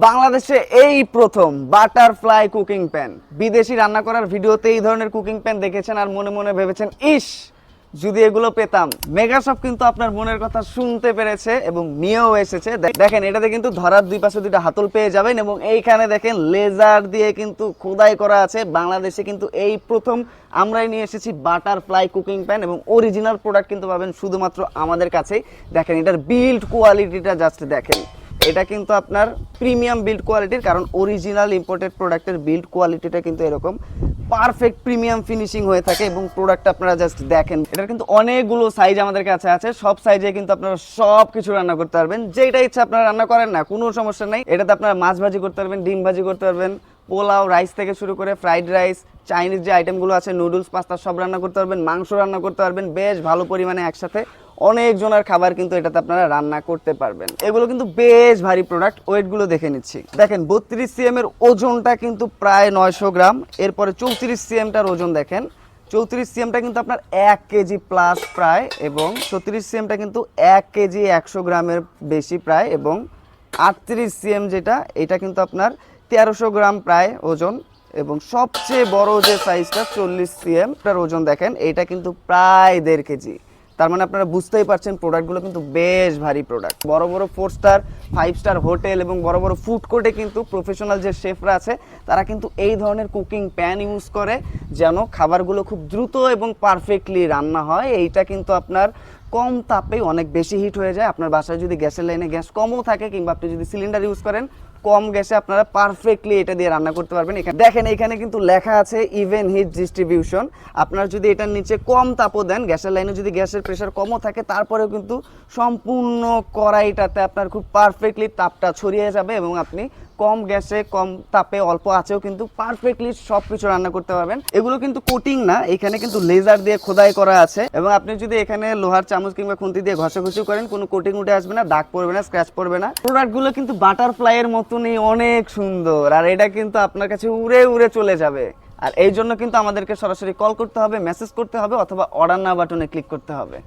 বাংলাদেশে এই প্রথম বাটারফ্লাই কুকিং প্যান। বিদেশি রান্না করার ভিডিওতে এই ধরনের কুকিং প্যান দেখেছেন আর মনে মনে ভেবেছেন ইস যদি এগুলো পেতাম। মেগাশপ কিন্তু আপনার মনের কথা শুনতে পেরেছে এবং নিয়েও এসেছে। দেখেন এটাতে কিন্তু ধরার দুই পাশে দুইটা হাতল পেয়ে যাবেন এবং এইখানে দেখেন লেজার দিয়ে কিন্তু খোদাই করা আছে। বাংলাদেশে কিন্তু এই প্রথম আমরাই নিয়ে এসেছি বাটারফ্লাই কুকিং প্যান এবং অরিজিনাল প্রোডাক্ট কিন্তু পাবেন শুধুমাত্র আমাদের কাছেই। দেখেন এটার বিল্ড কোয়ালিটিটা জাস্ট দেখেন, এটা কিন্তু আপনার প্রিমিয়াম বিল্ড কোয়ালিটির, কারণ অরিজিনাল ইম্পোর্টেড প্রোডাক্টের বিল্ড কোয়ালিটিটা কিন্তু এরকম পারফেক্ট প্রিমিয়াম ফিনিশিং হয়ে থাকে এবং প্রোডাক্টটা আপনারা জাস্ট দেখেন। এটার কিন্তু অনেকগুলো সাইজ আমাদের কাছে আছে, সব সাইজে কিন্তু আপনারা সব কিছু রান্না করতে পারবেন। যেটা ইচ্ছা আপনারা রান্না করেন না, কোনো সমস্যা নাই। এটাতে আপনারা মাছ ভাজি করতে পারবেন, ডিম ভাজি করতে পারবেন, পোলাও রাইস থেকে শুরু করে ফ্রাইড রাইস, চাইনিজ যে আইটেমগুলো আছে নুডলস পাস্তা সব রান্না করতে পারবেন, মাংস রান্না করতে পারবেন বেশ ভালো পরিমাণে একসাথে। অনেক জনের খাবার কিন্তু এটাতে আপনারা রান্না করতে পারবেন। এগুলো কিন্তু বেশ ভারী প্রোডাক্ট, ওয়েটগুলো দেখে নিচ্ছি। দেখেন 32 সিএম এর ওজনটা কিন্তু প্রায় 900 গ্রাম। এরপরে 34 সিএমটার ওজন দেখেন, 34 সিএমটা কিন্তু আপনার 1 কেজি প্লাস প্রায়, এবং 36 সিএমটা কিন্তু 1 কেজি 100 গ্রামের বেশি প্রায়, এবং 38 সিএম যেটা এটা কিন্তু আপনার 1300 গ্রাম প্রায় ওজন, এবং সবচেয়ে বড় যে সাইজটা 40 সিএম তার ওজন দেখেন এটা কিন্তু প্রায় 1.5 কেজি। তার মানে আপনারা বুঝতেই পারছেন প্রোডাক্টগুলো কিন্তু বেশ ভারী প্রোডাক্ট। বড় বড় 4 স্টার 5 স্টার হোটেল এবং বড় বড় ফুড কোর্টে কিন্তু প্রফেশনাল যে শেফরা আছে তারা কিন্তু এই ধরনের কুকিং প্যান ইউজ করে যেন খাবারগুলো খুব দ্রুত এবং পারফেক্টলি রান্না হয়। এইটা কিন্তু আপনার কম তাপে অনেক বেশি হিট হয়ে যায়। আপনার বাসায় যদি গ্যাসের লাইনে গ্যাস কমও থাকে কিংবা আপনি যদি সিলিন্ডার ইউজ করেন, কম গ্যাসে আপনারা পারফেক্টলি এটা দিয়ে রান্না করতে পারবেন। দেখেন এখানে কিন্তু লেখা আছে ইভেন হিট ডিস্ট্রিবিউশন। আপনারা যদি এটার নিচে কম তাপও দেন, গ্যাসের লাইনে যদি গ্যাসের প্রেশার কমও থাকে, তারপরেও কিন্তু সম্পূর্ণ কড়াইটাতে আপনার খুব পারফেক্টলি তাপটা ছড়িয়ে যাবে এবং আপনি কম গ্যাসে কম তাপে অল্প আঁচেও কিন্তু পারফেক্টলি সবকিছু রান্না করতে পারবেন। এগুলো কিন্তু কোটিং না, এখানে কিন্তু লেজার দিয়ে খোদাই করা আছে এবং আপনি যদি এখানে লোহার চামচ কিংবা খুন্তি দিয়ে ঘষাঘষি করেন কোনো কোটিং উঠে আসবে না, দাগ পড়বে না, স্ক্র্যাচ পড়বে না। প্রোডাক্টগুলো কিন্তু বাটারফ্লাই এর মতনই অনেক সুন্দর, আর এটা কিন্তু আপনার কাছে উড়ে উড়ে চলে যাবে। আর এই জন্য কিন্তু আমাদেরকে সরাসরি কল করতে হবে, মেসেজ করতে হবে অথবা অর্ডার নাও বাটনে ক্লিক করতে হবে।